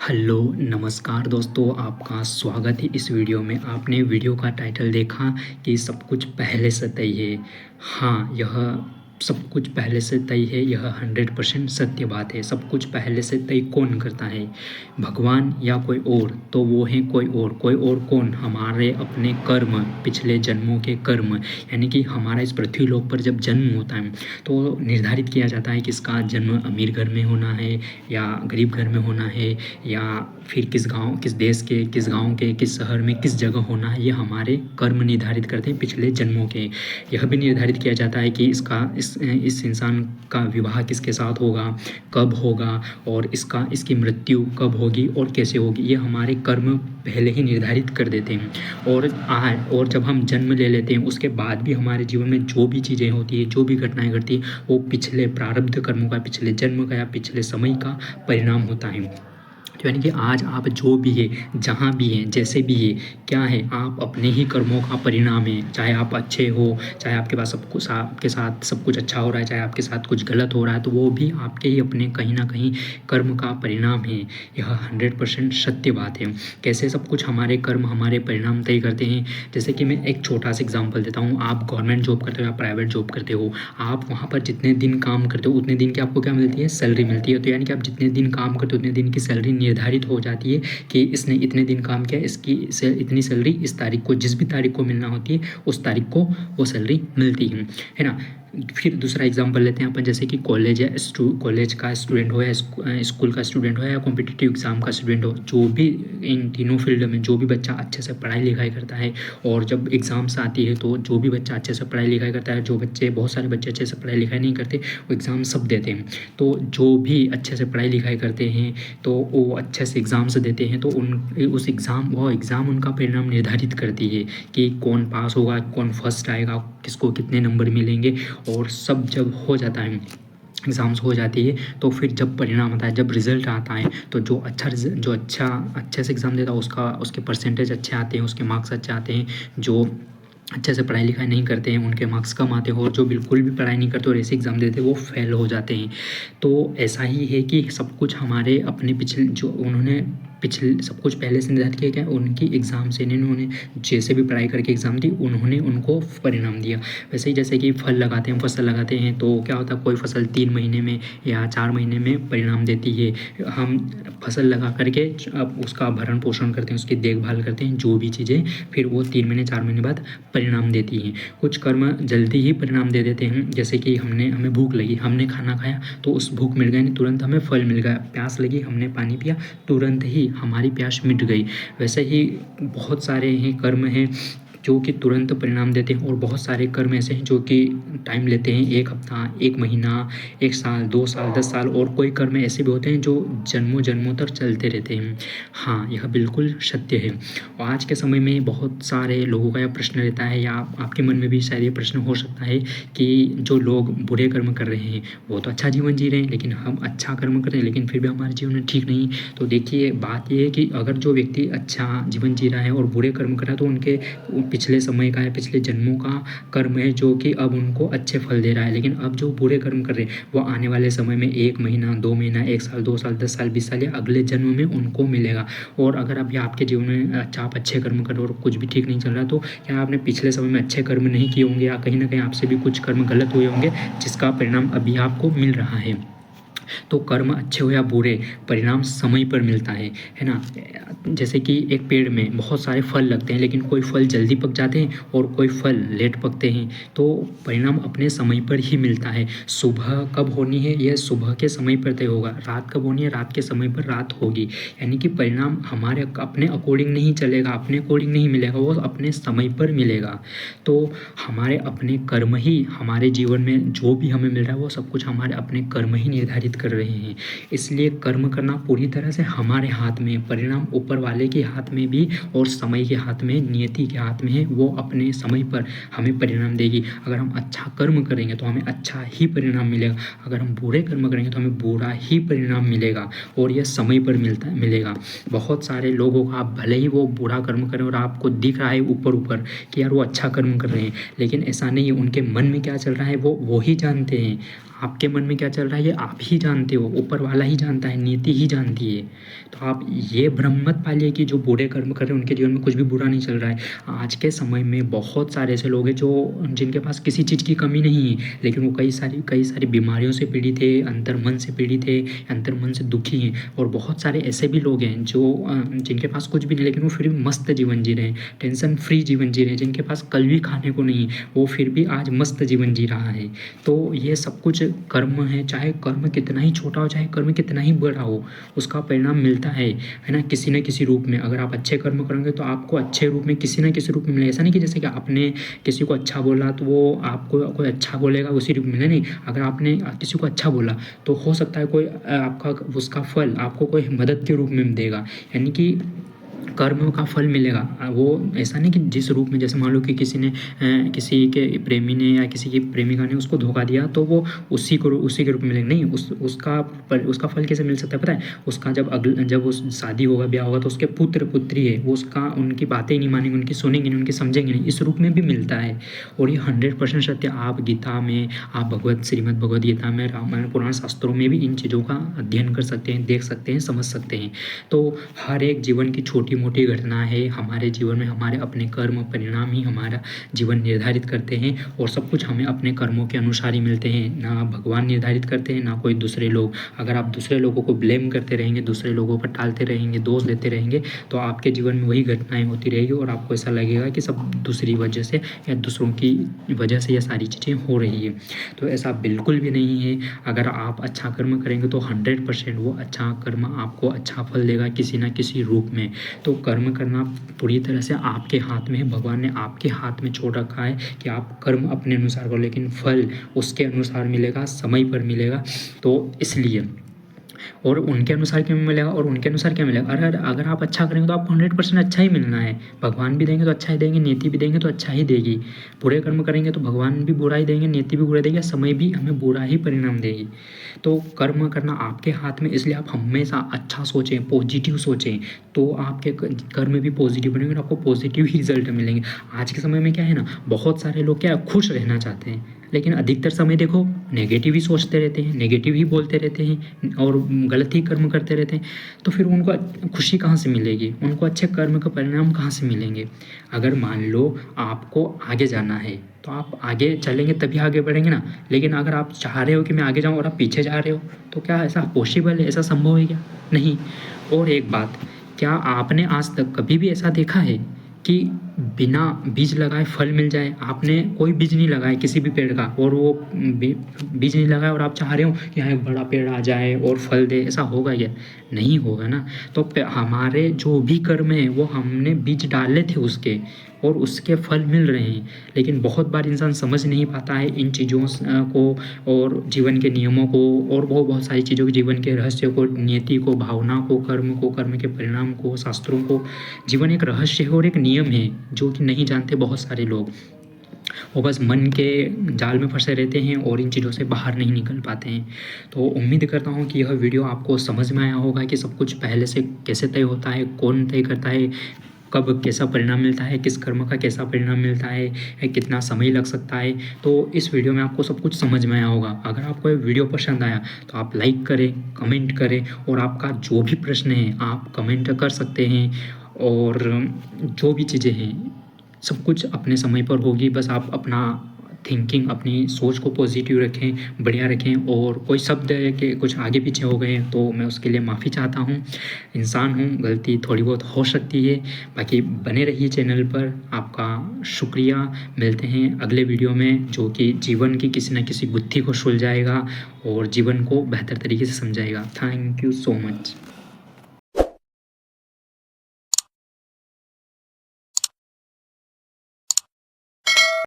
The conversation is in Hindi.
हेलो, नमस्कार दोस्तों, आपका स्वागत है इस वीडियो में। आपने वीडियो का टाइटल देखा कि सब कुछ पहले से तय है। हाँ, यह सब कुछ पहले से तय है, यह 100% सत्य बात है। सब कुछ पहले से तय कौन करता है, भगवान या कोई और? तो वो है कोई और कौन? हमारे अपने कर्म, पिछले जन्मों के कर्म। यानी कि हमारा इस पृथ्वी लोक पर जब जन्म होता है तो निर्धारित किया जाता है कि इसका जन्म अमीर घर में होना है या गरीब घर में होना है, या फिर किस गांव, किस देश के, किस गांव के, किस शहर में, किस जगह होना है। ये हमारे कर्म निर्धारित करते हैं पिछले जन्मों के। यह भी निर्धारित किया जाता है कि इस इंसान का विवाह किसके साथ होगा, कब होगा, और इसकी मृत्यु कब होगी और कैसे होगी। ये हमारे कर्म पहले ही निर्धारित कर देते हैं। और जब हम जन्म ले लेते हैं उसके बाद भी हमारे जीवन में जो भी चीज़ें होती है, जो भी घटनाएं घटती हैं, वो पिछले प्रारब्ध कर्मों का, पिछले जन्म का या पिछले समय का परिणाम होता है। तो यानी कि आज आप जो भी है, जहाँ भी हैं, जैसे भी है, क्या है, आप अपने ही कर्मों का परिणाम है। चाहे आप अच्छे हो, चाहे आपके पास आपके साथ सब कुछ अच्छा हो रहा है, चाहे आपके साथ कुछ गलत हो रहा है, तो वो भी आपके ही अपने कहीं ना कहीं कर्म का परिणाम है। यह 100% सत्य बात है। कैसे सब कुछ हमारे कर्म, हमारे परिणाम तय करते हैं। जैसे कि मैं एक छोटा सा एग्जाम्पल देता हूँ। आप गवर्नमेंट जॉब करते हो या प्राइवेट जॉब करते हो, आप वहाँ पर जितने दिन काम करते हो उतने दिन की आपको क्या मिलती है, सैलरी मिलती है। तो यानी कि आप जितने दिन काम करते हो उतने दिन की सैलरी निर्धारित हो जाती है कि इसने इतने दिन काम किया, इसकी इतनी सैलरी इस तारीख को, जिस भी तारीख को मिलना होती है उस तारीख को वो सैलरी मिलती है ना। फिर दूसरा एग्जांपल लेते हैं अपन। जैसे कि कॉलेज है, कॉलेज का स्टूडेंट हो या स्कूल का स्टूडेंट हो या कॉम्पिटिटिव एग्ज़ाम का स्टूडेंट हो, जो भी इन तीनों फील्ड में जो भी बच्चा अच्छे से पढ़ाई लिखाई करता है, और जब एग्ज़ाम्स आती है तो जो भी बच्चा अच्छे से पढ़ाई लिखाई करता है, जो बच्चे, बहुत सारे बच्चे अच्छे से पढ़ाई लिखाई नहीं करते, वो एग्ज़ाम सब देते हैं। तो जो भी अच्छे से पढ़ाई लिखाई करते हैं तो वो अच्छे से एग्ज़ाम्स देते हैं, तो वो एग्ज़ाम उनका परिणाम निर्धारित करती है कि कौन पास होगा, कौन फर्स्ट आएगा, किसको कितने नंबर मिलेंगे। और सब जब हो जाता है, एग्ज़ाम्स हो जाती है, तो फिर जब परिणाम आता है, जब रिज़ल्ट आता है, तो जो अच्छे से एग्ज़ाम देता है उसके परसेंटेज अच्छे आते हैं, उसके मार्क्स अच्छे आते हैं। जो अच्छे से पढ़ाई लिखाई नहीं करते हैं उनके मार्क्स कम आते हैं, और जो बिल्कुल भी पढ़ाई नहीं करते और ऐसे एग्ज़ाम देते हैं वो फेल हो जाते हैं। तो ऐसा ही है कि सब कुछ हमारे अपने पिछले, जो उन्होंने पिछले सब कुछ पहले से निर्धारित किया गया, उनकी एग्ज़ाम से इन्होंने जैसे भी पढ़ाई करके एग्ज़ाम दी, उन्होंने उनको परिणाम दिया। वैसे ही जैसे कि फल लगाते हैं, फसल लगाते हैं, तो क्या होता है, कोई फसल 3 महीने में या 4 महीने में परिणाम देती है। हम फसल लगा करके अब उसका भरण पोषण करते हैं, उसकी देखभाल करते हैं, जो भी चीज़ें, फिर वो 3 महीने 4 महीने बाद परिणाम देती हैं। कुछ कर्म जल्दी ही परिणाम दे देते हैं। जैसे कि हमें भूख लगी, हमने खाना खाया तो उस भूख मिट गई, तुरंत हमें फल मिल गया। प्यास लगी, हमने पानी पिया, तुरंत ही हमारी प्यास मिट गई। वैसे ही बहुत सारे हैं कर्म हैं जो कि तुरंत परिणाम देते हैं, और बहुत सारे कर्म ऐसे हैं जो कि टाइम लेते हैं, 1 हफ्ता, 1 महीना, 1 साल, 2 साल, 10 साल, और कोई कर्म ऐसे भी होते हैं जो जन्मों जन्मों तक चलते रहते हैं। हाँ, यह बिल्कुल सत्य है। और आज के समय में बहुत सारे लोगों का यह प्रश्न रहता है, या आपके मन में भी शायद ये प्रश्न हो सकता है कि जो लोग बुरे कर्म कर रहे हैं वो तो अच्छा जीवन जी रहे हैं, लेकिन हम अच्छा कर्म कर रहे हैं लेकिन फिर भी हमारे जीवन में ठीक नहीं। तो देखिए, बात ये है कि अगर जो व्यक्ति अच्छा जीवन जी रहा है और बुरे कर्म कर रहा है, तो उनके पिछले समय का है, पिछले जन्मों का कर्म है जो कि अब उनको अच्छे फल दे रहा है। लेकिन अब जो बुरे कर्म कर रहे हैं वो आने वाले समय में 1 महीना, 2 महीना, 1 साल, 2 साल, 10 साल, 20 साल या अगले जन्म में उनको मिलेगा। और अगर अभी आपके जीवन में आप अच्छे कर्म कर रहे हो और कुछ भी ठीक नहीं चल रहा, तो क्या आपने पिछले समय में अच्छे कर्म नहीं किए होंगे, या कहीं ना कहीं आपसे भी कुछ कर्म गलत हुए होंगे जिसका परिणाम अभी आपको मिल रहा है। तो कर्म अच्छे हो या बुरे, परिणाम समय पर मिलता है ना। जैसे कि एक पेड़ में बहुत सारे फल लगते हैं, लेकिन कोई फल जल्दी पक जाते हैं और कोई फल लेट पकते हैं, तो परिणाम अपने समय पर ही मिलता है। सुबह कब होनी है, यह सुबह के समय पर तय होगा। रात कब होनी है, रात के समय पर रात होगी। यानी कि परिणाम हमारे अपने अकॉर्डिंग नहीं चलेगा, अपने अकॉर्डिंग नहीं मिलेगा, वो अपने समय पर मिलेगा। तो हमारे अपने कर्म ही हमारे जीवन में जो भी हमें मिल रहा है वो सब कुछ हमारे अपने कर्म ही निर्धारित कर रहे हैं। इसलिए कर्म करना पूरी तरह से हमारे हाथ में, परिणाम ऊपर वाले के हाथ में भी और समय के हाथ में, नियति के हाथ में है। वो अपने समय पर हमें परिणाम देगी। अगर हम अच्छा कर्म करेंगे तो हमें अच्छा ही परिणाम मिलेगा, अगर हम बुरे कर्म करेंगे तो हमें बुरा ही परिणाम मिलेगा, और यह समय पर मिलेगा। बहुत सारे लोगों का, आप भले ही वो बुरा कर्म करें और आपको दिख रहा है ऊपर ऊपर कि यार वो अच्छा कर्म कर रहे हैं, लेकिन ऐसा नहीं है। उनके मन में क्या चल रहा है वो ही जानते हैं। आपके मन में क्या चल रहा है ये आप ही जानते हो, ऊपर वाला ही जानता है, नीति ही जानती है। तो आप ये भ्रम मत पालिए कि जो बुरे कर्म कर रहे हैं उनके जीवन में कुछ भी बुरा नहीं चल रहा है। आज के समय में बहुत सारे ऐसे लोग हैं जो जिनके पास किसी चीज़ की कमी नहीं है, लेकिन वो कई सारी बीमारियों से पीड़ित है, अंतर्मन से पीड़ित है, अंतर्मन से दुखी हैं। और बहुत सारे ऐसे भी लोग हैं जो जिनके पास कुछ भी नहीं, लेकिन वो फिर भी मस्त जीवन जी रहे हैं, टेंशन फ्री जीवन जी रहे हैं। जिनके पास कल भी खाने को नहीं, वो फिर भी आज मस्त जीवन जी रहा है। तो ये सब कुछ कर्म है, चाहे कर्म कितना ही छोटा हो, चाहे कर्म कितना ही बड़ा हो, उसका परिणाम मिलता है ना, किसी न किसी रूप में। अगर आप अच्छे कर्म करेंगे तो आपको अच्छे रूप में, किसी न किसी रूप में मिलेगा। ऐसा नहीं कि जैसे कि आपने किसी को अच्छा बोला तो वो आपको कोई अच्छा बोलेगा उसी रूप में मिले, नहीं। अगर आपने किसी को अच्छा बोला तो हो सकता है कोई आपका उसका फल आपको कोई मदद के रूप में देगा, यानी कि कर्म का फल मिलेगा। वो ऐसा नहीं कि जिस रूप में, जैसे मान लो कि किसी ने किसी के प्रेमी ने या किसी की प्रेमिका ने उसको धोखा दिया तो वो उसी के रूप में मिलेगा, नहीं। उसका फल कैसे मिल सकता है पता है? उसका जब उस शादी होगा, ब्याह होगा, तो उसके पुत्र पुत्री है वो उनकी बातें ही नहीं मानेंगे, उनकी सुनेंगे नहीं, उनकी समझेंगे नहीं, इस रूप में भी मिलता है। और ये 100% सत्य। आप गीता में, आप श्रीमद् भगवद गीता में, रामायण पुराण शास्त्रों में भी इन चीज़ों का अध्ययन कर सकते हैं, देख सकते हैं, समझ सकते हैं। तो हर एक जीवन की छोटी मोटी घटना है, हमारे जीवन में हमारे अपने कर्म परिणाम ही हमारा जीवन निर्धारित करते हैं। और सब कुछ हमें अपने कर्मों के अनुसार ही मिलते हैं, ना भगवान निर्धारित करते हैं, ना कोई दूसरे लोग। अगर आप दूसरे लोगों को ब्लेम करते रहेंगे, दूसरे लोगों पर टालते रहेंगे, दोष देते रहेंगे, तो आपके जीवन में वही घटनाएं होती रहेगी और आपको ऐसा लगेगा कि सब दूसरी वजह से या दूसरों की वजह से ये सारी चीज़ें हो रही है। तो ऐसा बिल्कुल भी नहीं है। अगर आप अच्छा कर्म करेंगे तो 100% वो अच्छा कर्म आपको अच्छा फल देगा किसी ना किसी रूप में। तो कर्म करना पूरी तरह से आपके हाथ में है। भगवान ने आपके हाथ में छोड़ रखा है कि आप कर्म अपने अनुसार करो, लेकिन फल उसके अनुसार मिलेगा, समय पर मिलेगा। तो इसलिए, और उनके अनुसार क्यों मिलेगा और उनके अनुसार क्या मिलेगा? अगर आप अच्छा करेंगे तो आपको 100% अच्छा ही मिलना है। भगवान भी देंगे तो अच्छा ही देंगे, नीति भी देंगे तो अच्छा ही देगी। बुरे कर्म करेंगे तो भगवान भी बुरा ही देंगे, नीति भी बुरा देगी, समय भी हमें बुरा ही परिणाम देगी। तो कर्म करना आपके हाथ में, इसलिए आप हमेशा अच्छा सोचें, पॉजिटिव सोचें, तो आपके कर्म भी पॉजिटिव बनेंगे और आपको पॉजिटिव ही रिजल्ट मिलेंगे। आज के समय में क्या है ना, बहुत सारे लोग क्या खुश रहना चाहते हैं, लेकिन अधिकतर समय देखो नेगेटिव ही सोचते रहते हैं, नेगेटिव ही बोलते रहते हैं और गलत ही कर्म करते रहते हैं। तो फिर उनको खुशी कहाँ से मिलेगी, उनको अच्छे कर्म का परिणाम कहाँ से मिलेंगे? अगर मान लो आपको आगे जाना है तो आप आगे चलेंगे तभी आगे बढ़ेंगे ना। लेकिन अगर आप चाह रहे हो कि मैं आगे जाऊँ और आप पीछे जा रहे हो, तो क्या ऐसा पॉसिबल है, ऐसा संभव है क्या? नहीं। और एक बात, क्या आपने आज तक कभी भी ऐसा देखा है कि बिना बीज लगाए फल मिल जाए? आपने कोई बीज नहीं लगाया किसी भी पेड़ का और वो बीज नहीं लगाया और आप चाह रहे हो कि यहाँ एक बड़ा पेड़ आ जाए और फल दे, ऐसा होगा क्या? नहीं होगा ना। तो हमारे जो भी कर्म है वो हमने बीज डाले थे उसके, और उसके फल मिल रहे हैं। लेकिन बहुत बार इंसान समझ नहीं पाता है इन चीज़ों को और जीवन के नियमों को और बहुत सारी चीज़ों को, जीवन के रहस्य को, नियति को, भावना को, कर्म के परिणाम को, शास्त्रों को। जीवन एक रहस्य है और एक नियम है जो कि नहीं जानते बहुत सारे लोग। वो बस मन के जाल में फंसे रहते हैं और इन चीज़ों से बाहर नहीं निकल पाते हैं। तो उम्मीद करता हूँ कि यह वीडियो आपको समझ में आया होगा कि सब कुछ पहले से कैसे तय होता है, कौन तय करता है, कब कैसा परिणाम मिलता है, किस कर्म का कैसा परिणाम मिलता है, कितना समय लग सकता है। तो इस वीडियो में आपको सब कुछ समझ में आया होगा। अगर आपको ये वीडियो पसंद आया तो आप लाइक करें, कमेंट करें, और आपका जो भी प्रश्न है आप कमेंट कर सकते हैं। और जो भी चीज़ें हैं सब कुछ अपने समय पर होगी। बस आप अपना थिंकिंग, अपनी सोच को पॉजिटिव रखें, बढ़िया रखें। और कोई शब्द है कि कुछ आगे पीछे हो गए तो मैं उसके लिए माफ़ी चाहता हूँ। इंसान हूँ, गलती थोड़ी बहुत हो सकती है। बाकी बने रहिए चैनल पर। आपका शुक्रिया। मिलते हैं अगले वीडियो में जो कि जीवन की किसी न किसी गुत्थी को सुलझाएगा और जीवन को बेहतर तरीके से समझाएगा। Thank you so much.